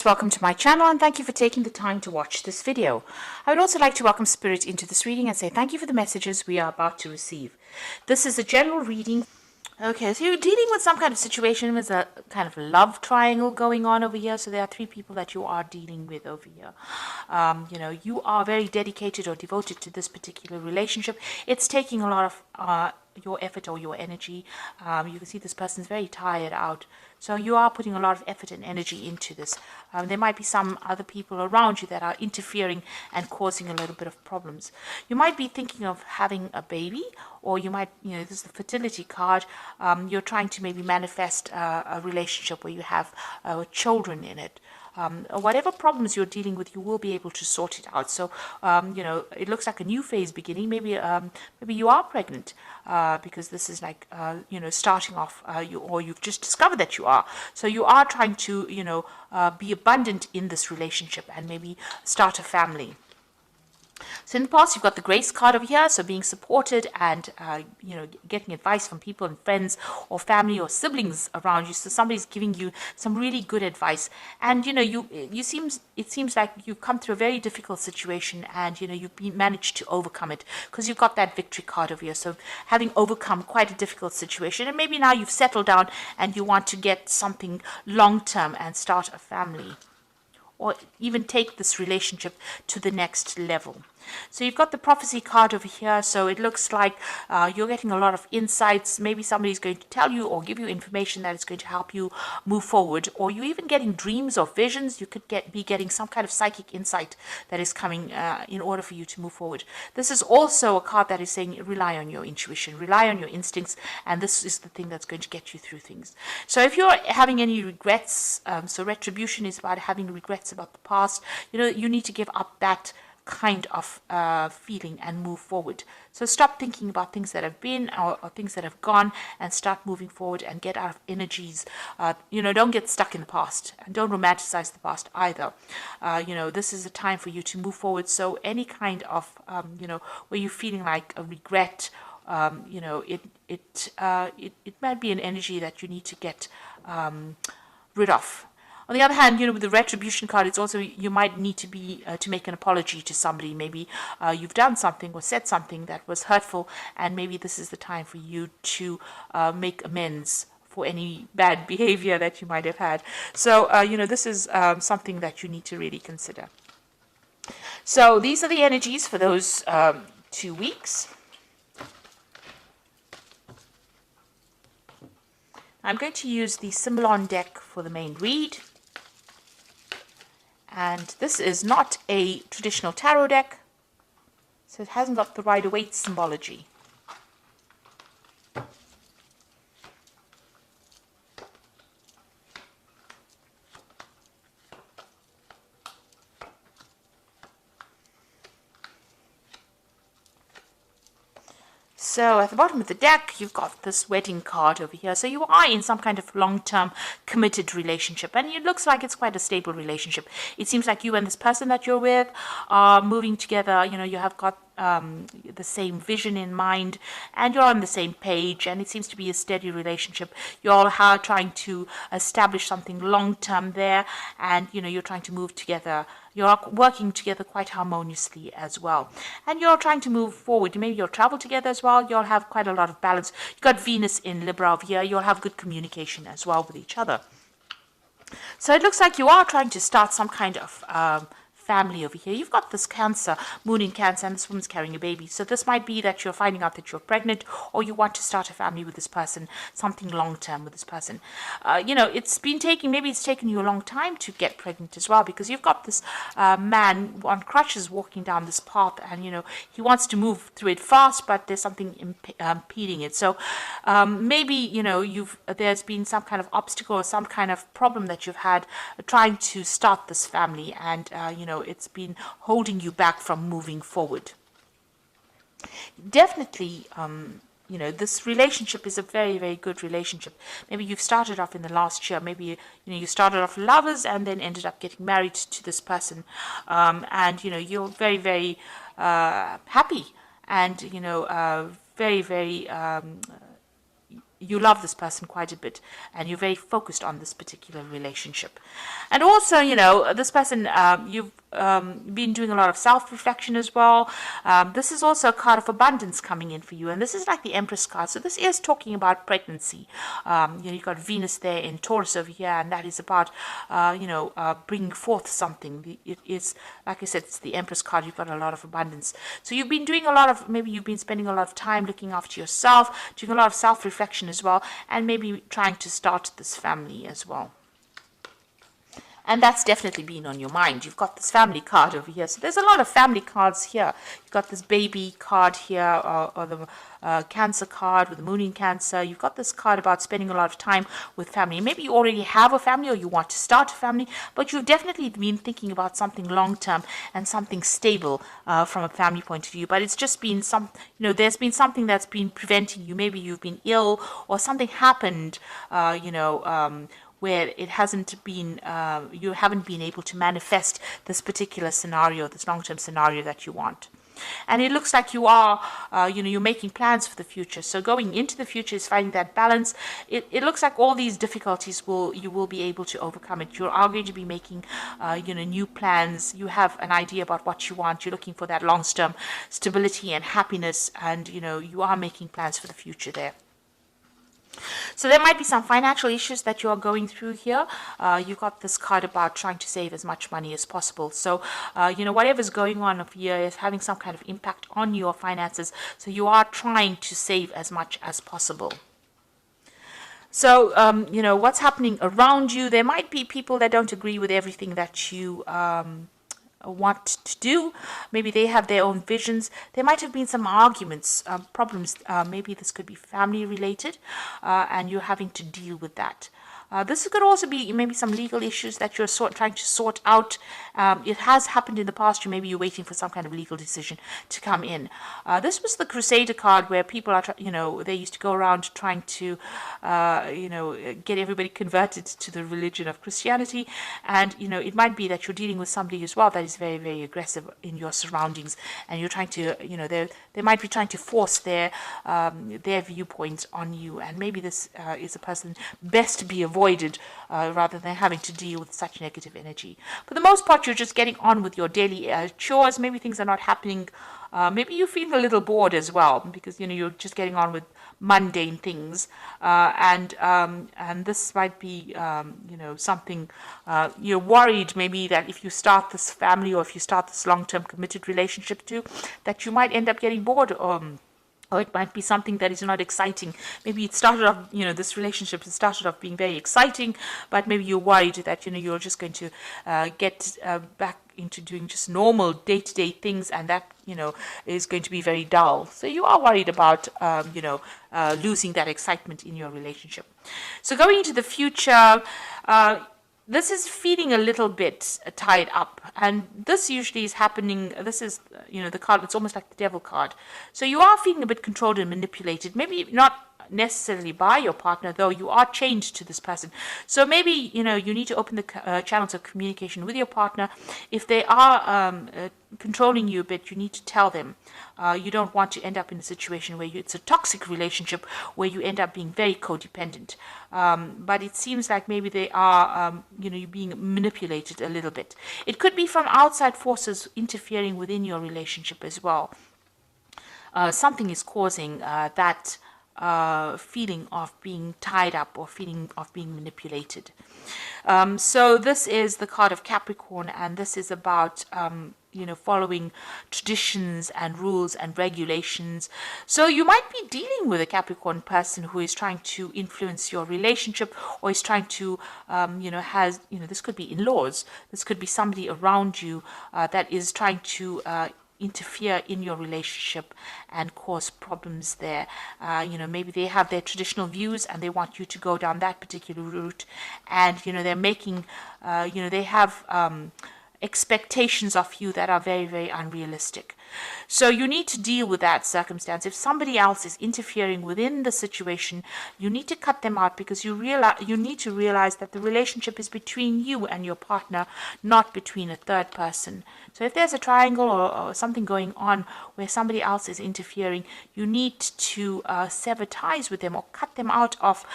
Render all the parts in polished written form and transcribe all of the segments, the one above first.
Welcome to my channel and thank you for taking the time to watch this video. I would also like to welcome Spirit into this reading and say thank you for the messages we are about to receive. This is a general reading. Okay, so you're dealing with some kind of situation with a kind of love triangle going on over here. So there are three people that you are dealing with over here. You are very dedicated or devoted to this particular relationship. It's taking a lot of your effort or your energy. You can see this person's very tired out. So you are putting a lot of effort and energy into this. There might be some other people around you that are interfering and causing a little bit of problems. You might be thinking of having a baby, or you might, this is the fertility card. You're trying to maybe manifest a relationship where you have children in it. Whatever problems you're dealing with, you will be able to sort it out. So, it looks like a new phase beginning. Maybe you are pregnant because this is like, starting off, or you've just discovered that you are. So you are trying to, be abundant in this relationship and maybe start a family. So in the past, you've got the Grace card over here, so being supported and, getting advice from people and friends or family or siblings around you. So somebody's giving you some really good advice. And, it seems like you've come through a very difficult situation and, you've managed to overcome it because you've got that victory card over here. So having overcome quite a difficult situation, and maybe now you've settled down and you want to get something long-term and start a family, or even take this relationship to the next level. So you've got the prophecy card over here. So it looks like you're getting a lot of insights. Maybe somebody's going to tell you or give you information that is going to help you move forward. Or you're even getting dreams or visions. You could be getting some kind of psychic insight that is coming in order for you to move forward. This is also a card that is saying rely on your intuition, rely on your instincts, and this is the thing that's going to get you through things. So if you're having any regrets, so retribution is about having regrets about the past, you need to give up that kind of feeling and move forward. So stop thinking about things that have been or things that have gone and start moving forward and get out of energies. Don't get stuck in the past and don't romanticize the past either. This is a time for you to move forward. So any kind of, where you're feeling like a regret, it might be an energy that you need to get rid of. On the other hand, with the retribution card, it's also you might need to make an apology to somebody. Maybe you've done something or said something that was hurtful, and maybe this is the time for you to make amends for any bad behavior that you might have had. So, this is something that you need to really consider. So these are the energies for those 2 weeks. I'm going to use the Symbolon deck for the main read. And this is not a traditional tarot deck, so it hasn't got the Rider-Waite symbology. So at the bottom of the deck, you've got this wedding card over here. So you are in some kind of long-term committed relationship. And it looks like it's quite a stable relationship. It seems like you and this person that you're with are moving together. You have got the same vision in mind and you're on the same page, and it seems to be a steady relationship. You're all trying to establish something long-term there, and you're trying to move together. You're working together quite harmoniously as well, and you're trying to move forward. Maybe you'll travel together as well. You'll have quite a lot of balance. You've got Venus in Libra over here. You'll have good communication as well with each other. So it looks like you are trying to start some kind of family over here. You've got this Cancer, Moon in Cancer, and this woman's carrying a baby. So this might be that you're finding out that you're pregnant, or you want to start a family with this person, something long-term with this person. Maybe it's taken you a long time to get pregnant as well, because you've got this man on crutches walking down this path, and he wants to move through it fast, but there's something impeding it. So maybe there's been some kind of obstacle or some kind of problem that you've had trying to start this family, and it's been holding you back from moving forward. Definitely, this relationship is a very, very good relationship. Maybe you've started off in the last year. Maybe, you started off lovers and then ended up getting married to this person. And, you're very, very happy and, very, very you love this person quite a bit, and you're very focused on this particular relationship. And also, this person, you've been doing a lot of self-reflection as well. This is also a card of abundance coming in for you, and this is like the Empress card. So this is talking about pregnancy. You've got Venus there in Taurus over here, and that is about, bringing forth something. It is, like I said, it's the Empress card. You've got a lot of abundance. So you've been doing maybe you've been spending a lot of time looking after yourself, doing a lot of self-reflection as well, and maybe trying to start this family as well. And that's definitely been on your mind. You've got this family card over here. So there's a lot of family cards here. You've got this baby card here, or the Cancer card with the moon in Cancer. You've got this card about spending a lot of time with family. Maybe you already have a family or you want to start a family, but you've definitely been thinking about something long-term and something stable from a family point of view. But it's just been there's been something that's been preventing you. Maybe you've been ill or something happened, where it hasn't been, you haven't been able to manifest this particular scenario, this long-term scenario that you want. And it looks like you are, you're making plans for the future. So going into the future is finding that balance. It looks like all these difficulties you will be able to overcome it. You are going to be making, new plans. You have an idea about what you want. You're looking for that long-term stability and happiness, and you are making plans for the future there. So there might be some financial issues that you are going through here. You've got this card about trying to save as much money as possible. So, whatever's going on here is having some kind of impact on your finances. So you are trying to save as much as possible. So, what's happening around you, there might be people that don't agree with everything that you want to do. Maybe they have their own visions. There might have been some arguments, problems. Maybe this could be family related, and you're having to deal with that. This could also be maybe some legal issues that you're trying to sort out. It has happened in the past. Maybe you're waiting for some kind of legal decision to come in. This was the Crusader card, where people are, they used to go around trying to, get everybody converted to the religion of Christianity. And, it might be that you're dealing with somebody as well that is very, very aggressive in your surroundings. And you're trying to, they might be trying to force their viewpoints on you. And maybe this is a person best to be avoided rather than having to deal with such negative energy. For the most part, you're just getting on with your daily chores. Maybe things are not happening. Maybe you feel a little bored as well, because you're just getting on with mundane things, and this might be something you're worried maybe that if you start this family or if you start this long-term committed relationship too, that you might end up getting bored. Or it might be something that is not exciting. Maybe it started off, this relationship started off being very exciting, but maybe you're worried that, you're just going to get back into doing just normal day-to-day things, and that, is going to be very dull. So you are worried about, losing that excitement in your relationship. So going into the future, this is feeling a little bit tied up, and this usually is happening. This is, the card. It's almost like the Devil card. So you are feeling a bit controlled and manipulated. Maybe not necessarily by your partner, though you are chained to this person. So maybe you need to open the channels of communication with your partner. If they are controlling you a bit, you need to tell them. You don't want to end up in a situation where it's a toxic relationship where you end up being very codependent. But it seems like maybe they are, you're being manipulated a little bit. It could be from outside forces interfering within your relationship as well. Something is causing that feeling of being tied up or feeling of being manipulated. So this is the card of Capricorn, and this is about following traditions and rules and regulations. So you might be dealing with a Capricorn person who is trying to influence your relationship, or is trying to this could be in-laws, this could be somebody around you that is trying to interfere in your relationship and cause problems there. Maybe they have their traditional views and they want you to go down that particular route, and they're making they have expectations of you that are very, very unrealistic. So you need to deal with that circumstance. If somebody else is interfering within the situation, you need to cut them out, because you need to realize that the relationship is between you and your partner, not between a third person. So if there's a triangle or something going on where somebody else is interfering, you need to sever ties with them or cut them out of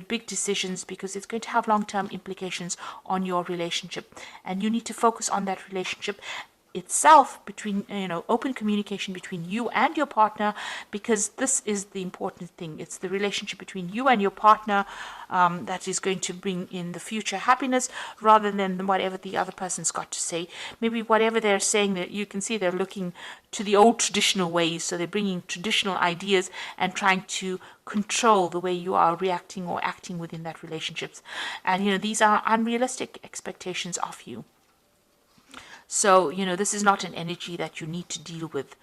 big decisions, because it's going to have long-term implications on your relationship. And you need to focus on that relationship itself, between open communication between you and your partner, because this is the important thing. It's the relationship between you and your partner that is going to bring in the future happiness, rather than whatever the other person's got to say. Maybe whatever they're saying, that you can see they're looking to the old traditional ways, so they're bringing traditional ideas and trying to control the way you are reacting or acting within that relationships. And these are unrealistic expectations of you. So, this is not an energy that you need to deal with.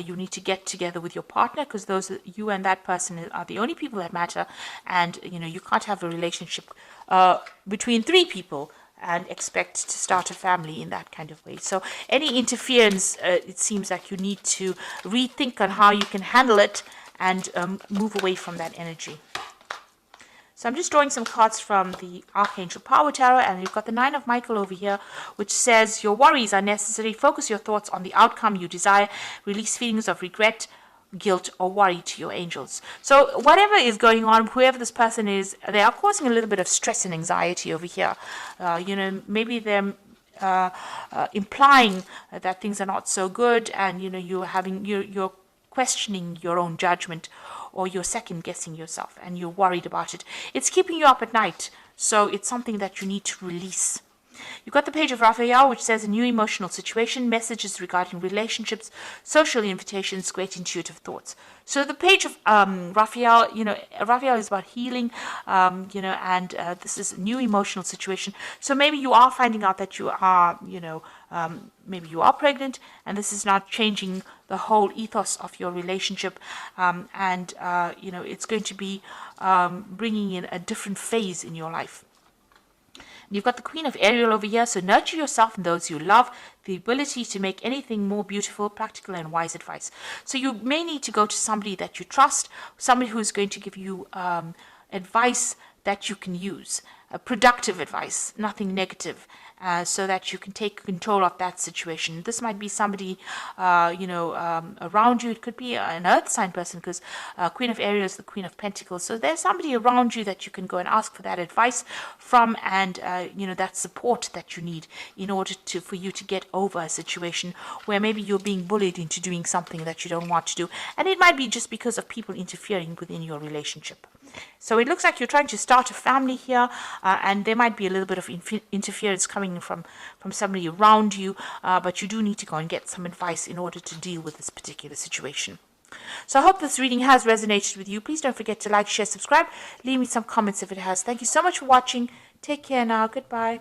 You need to get together with your partner, because you and that person are the only people that matter. And, you can't have a relationship between three people and expect to start a family in that kind of way. So any interference, it seems like you need to rethink on how you can handle it and move away from that energy. So I'm just drawing some cards from the Archangel Power Tarot, and you've got the Nine of Michael over here, which says your worries are necessary. Focus your thoughts on the outcome you desire. Release feelings of regret, guilt, or worry to your angels. So whatever is going on, whoever this person is, they are causing a little bit of stress and anxiety over here. Maybe they're implying that things are not so good, and you're questioning your own judgment, or you're second guessing yourself and you're worried about it. It's keeping you up at night, so it's something that you need to release. You've got the Page of Raphael, which says a new emotional situation, messages regarding relationships, social invitations, great intuitive thoughts. So the Page of Raphael, Raphael is about healing, and this is a new emotional situation. So maybe you are finding out that you are, maybe you are pregnant, and this is not changing the whole ethos of your relationship, and it's going to be bringing in a different phase in your life. You've got the Queen of Ariel over here, so nurture yourself and those you love, the ability to make anything more beautiful, practical and wise advice. So you may need to go to somebody that you trust, somebody who is going to give you advice that you can use, productive advice, nothing negative, so that you can take control of that situation. This might be somebody, around you. It could be an earth sign person, because Queen of Ariel is the Queen of Pentacles. So there's somebody around you that you can go and ask for that advice from, and that support that you need in order for you to get over a situation where maybe you're being bullied into doing something that you don't want to do, and it might be just because of people interfering within your relationship. So it looks like you're trying to start a family here, and there might be a little bit of interference coming from somebody around you, but you do need to go and get some advice in order to deal with this particular situation. So I hope this reading has resonated with you. Please don't forget to like, share, subscribe. Leave me some comments if it has. Thank you so much for watching. Take care now. Goodbye.